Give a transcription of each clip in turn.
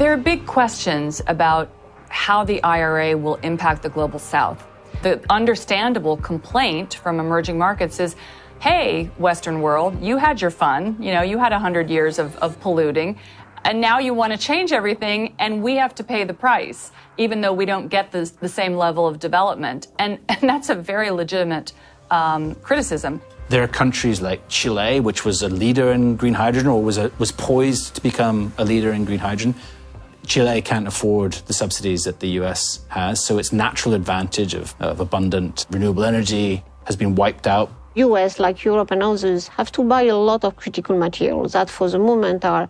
There are big questions about how the IRA will impact the global South. The understandable complaint from emerging markets is, hey, Western world, you had your fun, you had 100 years of polluting, and now you want to change everything, and we have to pay the price, even though we don't get the same level of development. And that's a very legitimate criticism. There are countries like Chile, which was a leader in green hydrogen, or was poised to become a leader in green hydrogen. Chile can't afford the subsidies that the US has, so its natural advantage of abundant renewable energy has been wiped out. US, like Europe and others, have to buy a lot of critical materials that for the moment are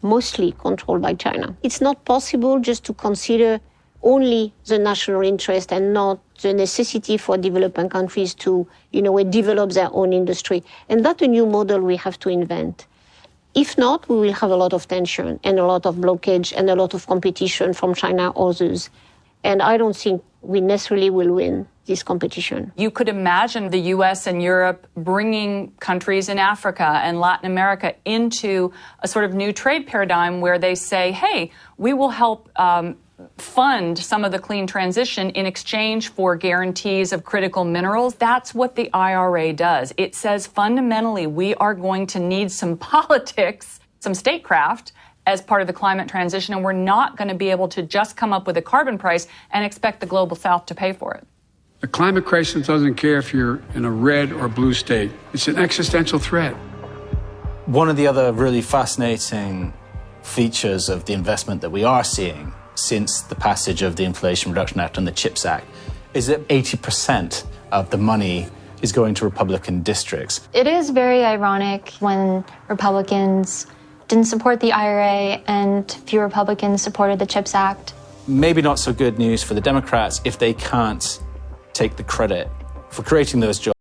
mostly controlled by China. It's not possible just to consider only the national interest and not the necessity for developing countries to, develop their own industry. And that's a new model we have to invent. If not, we will have a lot of tension and a lot of blockage and a lot of competition from China or others. And I don't think we necessarily will win this competition. You could imagine the US and Europe bringing countries in Africa and Latin America into a sort of new trade paradigm where they say, hey, we will help fund some of the clean transition in exchange for guarantees of critical minerals. That's what the IRA does. It says fundamentally we are going to need some politics, some statecraft as part of the climate transition, and we're not going to be able to just come up with a carbon price and expect the global South to pay for it. The climate crisis doesn't care if you're in a red or blue state. It's an existential threat. One of the other really fascinating features of the investment that we are seeing since the passage of the Inflation Reduction Act and the CHIPS Act is that 80% of the money is going to Republican districts. It is very ironic when Republicans didn't support the IRA and few Republicans supported the CHIPS Act. Maybe not so good news for the Democrats if they can't take the credit for creating those jobs.